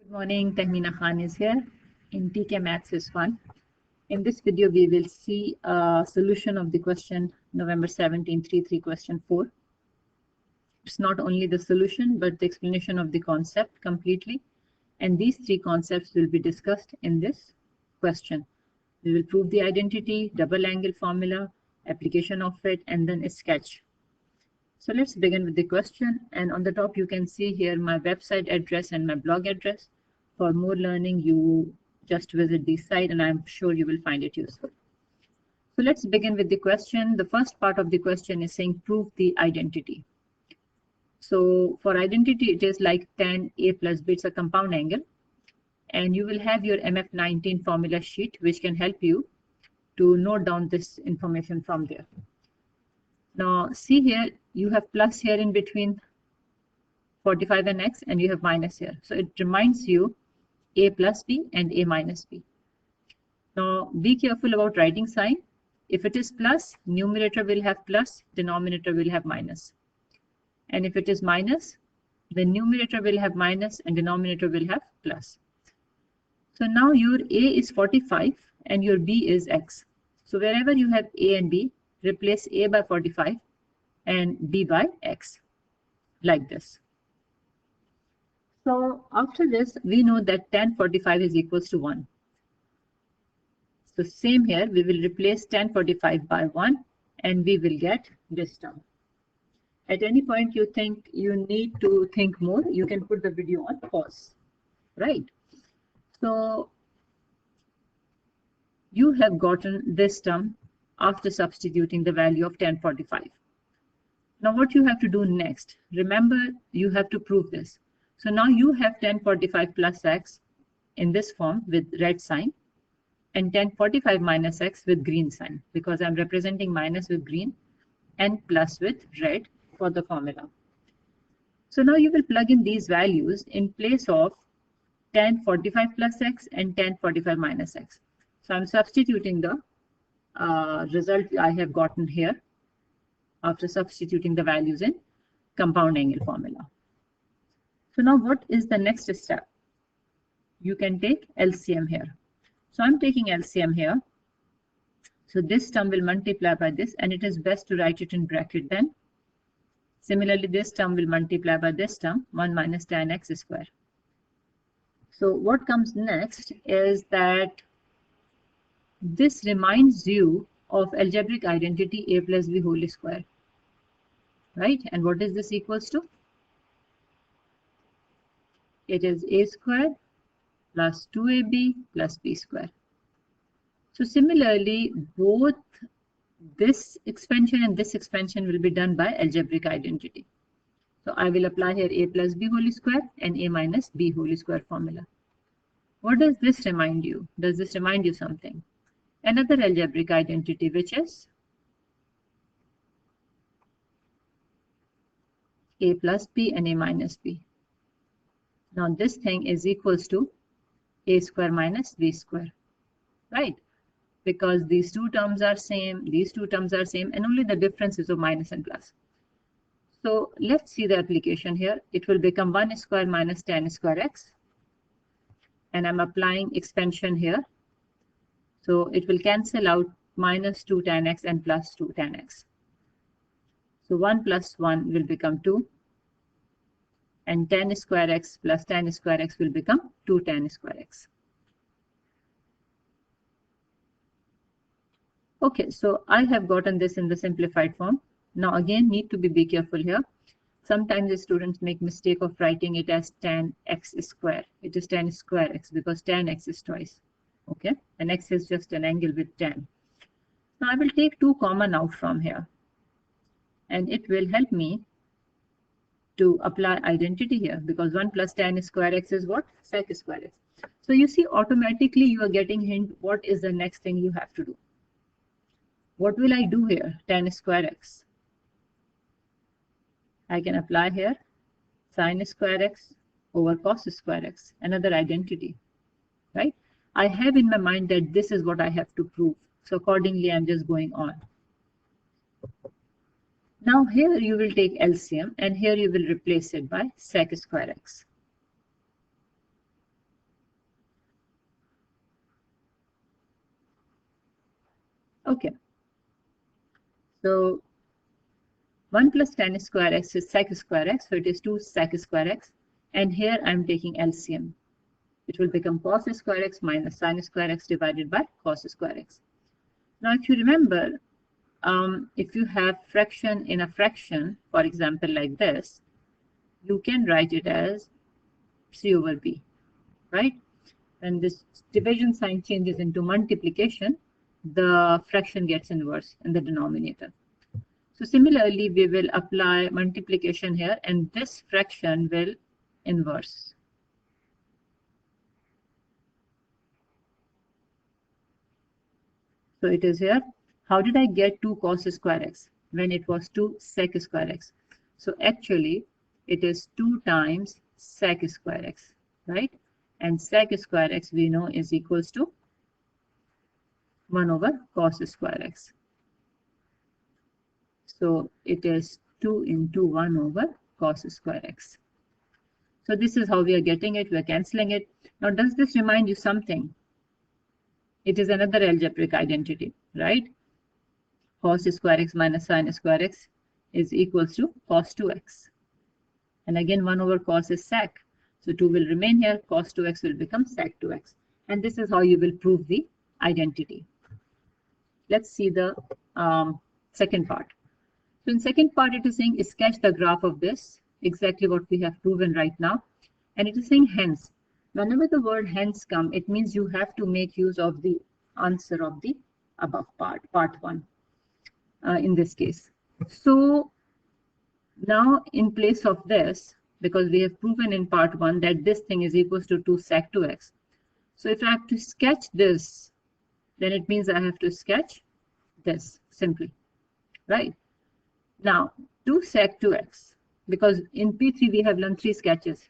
Good morning, Tahmina Khan is here. In TK Maths is Fun. In this video, we will see a solution of the question November 17, 3 question 4. It's not only the solution, but the explanation of the concept completely. And these three concepts will be discussed in this question. We will prove the identity, double angle formula, application of it, and then a sketch. So let's begin with the question. And on the top, you can see here my website address and my blog address. For more learning, you just visit this site and I'm sure you will find it useful. So let's begin with the question. The first part of the question is saying prove the identity. So for identity, it is like tan A plus B, it's a compound angle. And you will have your MF19 formula sheet, which can help you to note down this information from there. Now see here, you have plus here in between 45 and x, and you have minus here. So it reminds you a plus b and a minus b. Now be careful about writing sign. If it is plus, numerator will have plus, denominator will have minus. And if it is minus, the numerator will have minus and denominator will have plus. So now your a is 45 and your b is x. So wherever you have a and b, replace a by 45 and b by x, like this. So after this, we know that tan 45 is equals to 1. So same here, we will replace tan 45 by 1 and we will get this term. At any point you think you need to think more, you can put the video on pause, right? So you have gotten this term after substituting the value of tan 45. Now what you have to do next, remember you have to prove this. So now you have tan 45 plus x in this form with red sign and tan 45 minus x with green sign, because I'm representing minus with green and plus with red for the formula. So now you will plug in these values in place of tan 45 plus x and tan 45 minus x. So I'm substituting the result I have gotten here after substituting the values in compound angle formula. So now what is the next step? You can take LCM here. So I'm taking LCM here. So this term will multiply by this, and it is best to write it in bracket then. Similarly, this term will multiply by this term, 1 minus tan x square. So what comes next is that this reminds you of algebraic identity a plus b whole square, right? And what is this equals to? It is a square plus 2ab plus b square. So similarly, both this expansion and this expansion will be done by algebraic identity. So I will apply here a plus b whole square and a minus b whole square formula. What does this remind you? Does this remind you something? Another algebraic identity, which is a plus b and a minus b. Now this thing is equals to a square minus b square, right? Because these two terms are same, these two terms are same, and only the difference is of minus and plus. So let's see the application here. It will become 1 square minus tan square x. And I'm applying expansion here. So it will cancel out minus 2 tan x and plus 2 tan x. So 1 plus 1 will become 2. And tan square x plus tan square x will become 2 tan square x. Okay, so I have gotten this in the simplified form. Now again, need to be careful here. Sometimes the students make mistake of writing it as tan x square. It is tan square x because tan x is twice. Okay, and x is just an angle with tan. Now I will take 2 common out from here. And it will help me to apply identity here, because 1 plus tan square x is what? Sec square x. So you see, automatically you are getting hint what is the next thing you have to do. What will I do here? Tan square x. I can apply here sin square x over cos square x, another identity, right? I have in my mind that this is what I have to prove. So accordingly, I'm just going on. Now here you will take LCM and here you will replace it by sec square x. Okay. So 1 plus tan square x is sec square x, so it is 2 sec square x. And here I'm taking LCM. It will become cos square x minus sin square x divided by cos square x. Now, if you remember, if you have fraction in a fraction, for example, like this, you can write it as C over B, right? When this division sign changes into multiplication, the fraction gets inverse in the denominator. So similarly, we will apply multiplication here, and this fraction will inverse. So it is here. How did I get 2 cos square x when it was 2 sec square x? So actually, it is 2 times sec square x, right? And sec square x we know is equals to 1 over cos square x. So it is 2 into 1 over cos square x. So this is how we are getting it. We are cancelling it. Now, does this remind you something? It is another algebraic identity, right? Cos square x minus sin square x is equals to cos 2x. And again, 1 over cos is sec. So 2 will remain here. Cos 2x will become sec 2x. And this is how you will prove the identity. Let's see the second part. So in second part, it is saying sketch the graph of this, exactly what we have proven right now. And it is saying hence. Whenever the word hence come, it means you have to make use of the answer of the above part 1 in this case. So now in place of this, because we have proven in part 1 that this thing is equals to 2 sec 2x. So if I have to sketch this, then it means I have to sketch this simply, right? Now 2 sec 2x, because in P3 we have learned 3 sketches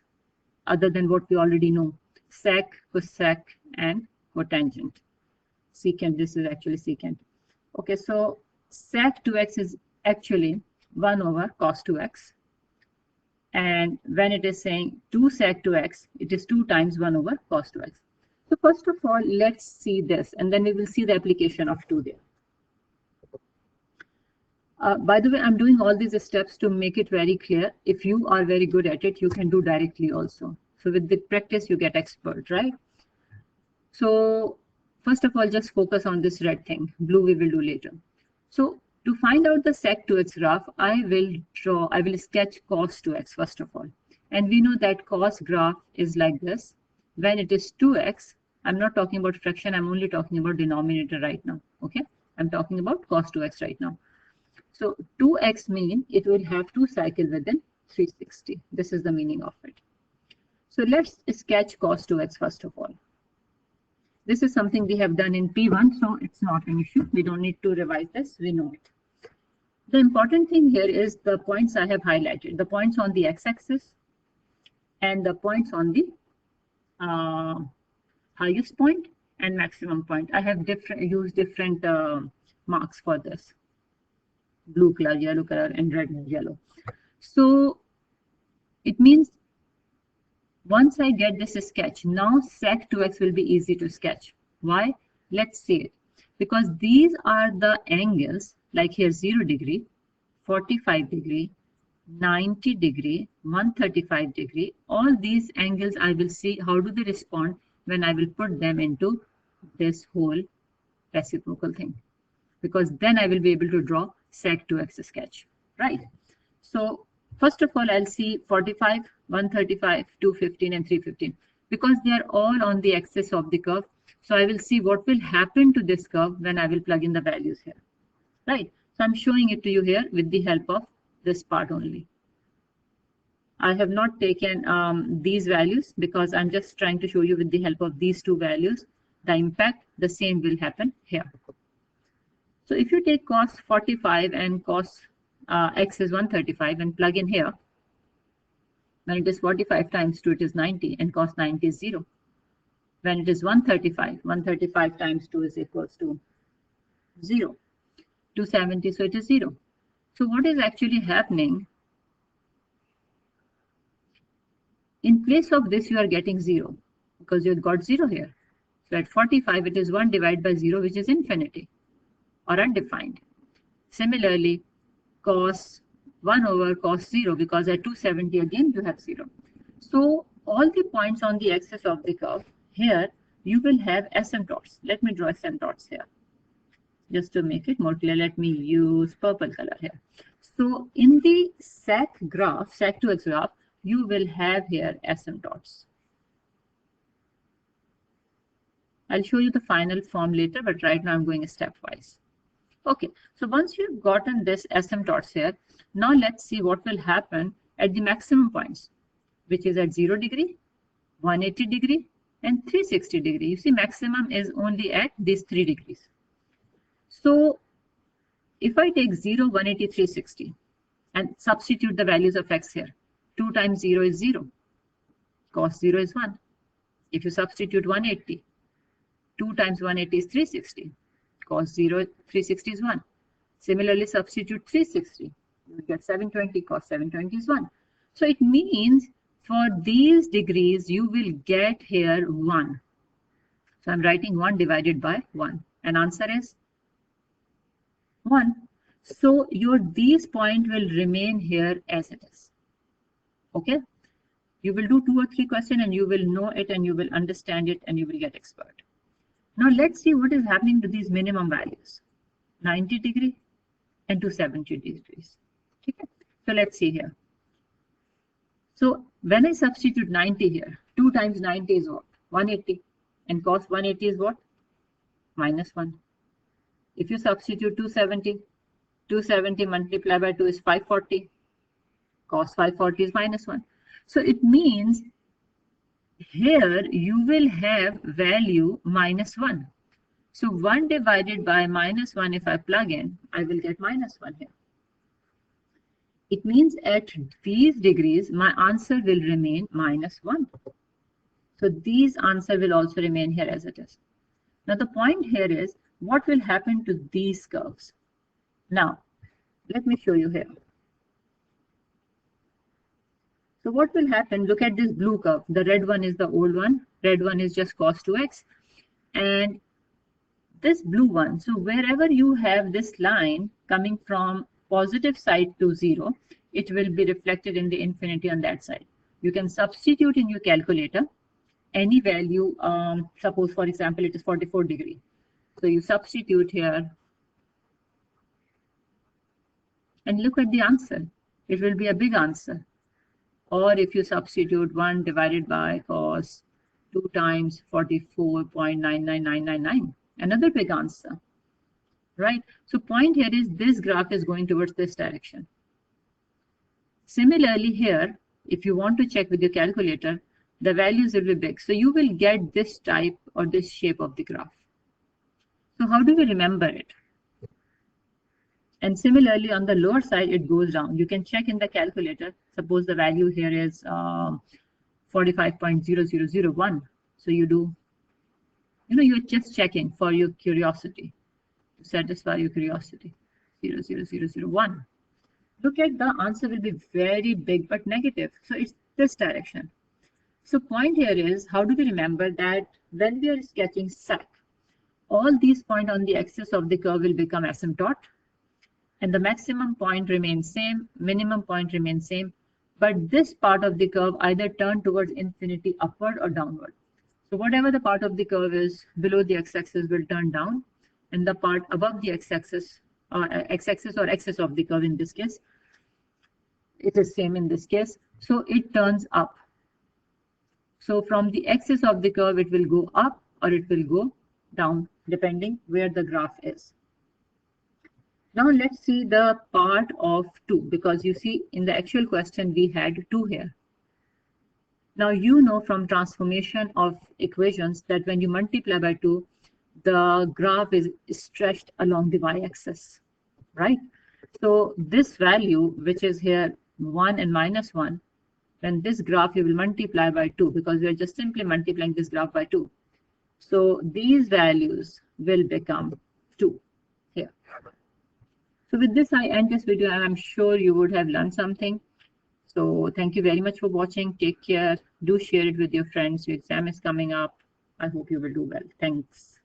other than what we already know: sec, cosec, and cotangent. Secant, this is actually secant. Okay, so sec 2x is actually 1 over cos 2x. And when it is saying 2 sec 2x, it is 2 times 1 over cos 2x. So first of all, let's see this, and then we will see the application of 2 there. By the way, I'm doing all these steps to make it very clear. If you are very good at it, you can do directly also. So with the practice, you get expert, right? So first of all, just focus on this red thing. Blue we will do later. So to find out the sec 2x graph, I will sketch cos 2x first of all. And we know that cos graph is like this. When it is 2x, I'm not talking about fraction, I'm only talking about denominator right now. Okay, I'm talking about cos 2x right now. So 2x mean it will have 2 cycles within 360. This is the meaning of it. So let's sketch cos 2x first of all. This is something we have done in P1, so it's not an issue. We don't need to revise this. We know it. The important thing here is the points I have highlighted, the points on the x-axis and the points on the highest point and maximum point. I have used different marks for this: blue color, yellow color, and red and yellow. So it means once I get this sketch, now sec 2x will be easy to sketch. Why? Let's see it. Because these are the angles, like here 0 degree, 45 degree, 90 degree, 135 degree. All these angles I will see how do they respond when I will put them into this whole reciprocal thing. Because then I will be able to draw sec 2x sketch, right? So first of all, I'll see 45, 135, 215, and 315 because they are all on the axis of the curve. So I will see what will happen to this curve when I will plug in the values here, right? So I'm showing it to you here with the help of this part only. I have not taken these values because I'm just trying to show you with the help of these two values, the impact, the same will happen here. So if you take cos 45 and cos x is 135 and plug in here, when it is 45 times 2, it is 90, and cos 90 is 0. When it is 135 times 2 is equals to 0. 270, so it is 0. So what is actually happening? In place of this, you are getting 0 because you have got 0 here. So at 45, it is 1 divided by 0, which is infinity. or undefined. Similarly, cos 1 over cos 0, because at 270 again you have 0. So all the points on the axis of the curve, here you will have asymptotes. Let me draw asymptotes here. Just to make it more clear, let me use purple color here. So in the sec graph, sec2x graph, you will have here asymptotes. I'll show you the final form later, but right now I'm going stepwise. Okay, so once you've gotten this asymptotes here, now let's see what will happen at the maximum points, which is at 0 degree, 180 degree, and 360 degree. You see, maximum is only at these 3 degrees. So if I take 0, 180, 360 and substitute the values of x here, 2 times 0 is 0, cos 0 is 1. If you substitute 180, 2 times 180 is 360, cos 0, 360 is 1. Similarly, substitute 360, you get 720, cos 720 is 1. So it means for these degrees, you will get here 1. So I'm writing 1 divided by 1. And answer is 1. So these points will remain here as it is. Okay? You will do 2 or 3 questions and you will know it and you will understand it and you will get expert. Now let's see what is happening to these minimum values. 90 degree and 270 degrees. Okay? So let's see here. So when I substitute 90 here, 2 times 90 is what? 180. And cos 180 is what? Minus 1. If you substitute 270, 270 multiplied by 2 is 540. Cos 540 is minus 1. So it means here you will have value minus 1. So 1 divided by minus 1, if I plug in, I will get minus 1 here. It means at these degrees, my answer will remain minus 1. So these answer will also remain here as it is. Now the point here is, what will happen to these curves? Now, let me show you here. So what will happen? Look at this blue curve. The red one is the old one. Red one is just cos 2x. And this blue one, so wherever you have this line coming from positive side to 0, it will be reflected in the infinity on that side. You can substitute in your calculator any value. Suppose, for example, it is 44 degree. So you substitute here and look at the answer. It will be a big answer. Or if you substitute 1 divided by cos 2 times 44.99999, another big answer, right? So point here is this graph is going towards this direction. Similarly here, if you want to check with your calculator, the values will be big. So you will get this type or this shape of the graph. So how do we remember it? And similarly, on the lower side, it goes down. You can check in the calculator. Suppose the value here is 45.0001. So you do, you're just checking for your curiosity, to satisfy your curiosity. 0.0001. Look at the answer will be very big but negative. So it's this direction. So point here is, how do we remember that when we are sketching sec, all these points on the axis of the curve will become asymptote. And the maximum point remains same, minimum point remains same, but this part of the curve either turn towards infinity upward or downward. So whatever the part of the curve is below the x-axis will turn down, and the part above the x-axis or x-axis or axis of the curve in this case, it is same in this case. So it turns up. So from the axis of the curve, it will go up or it will go down, depending where the graph is. Now let's see the part of 2, because you see in the actual question we had 2 here. Now you know from transformation of equations that when you multiply by 2, the graph is stretched along the y-axis, right? So this value, which is here 1 and minus 1, then this graph you will multiply by 2, because we are just simply multiplying this graph by 2. So these values will become 2 here. So with this, I end this video, and I'm sure you would have learned something. So thank you very much for watching. Take care. Do share it with your friends. Your exam is coming up. I hope you will do well. Thanks.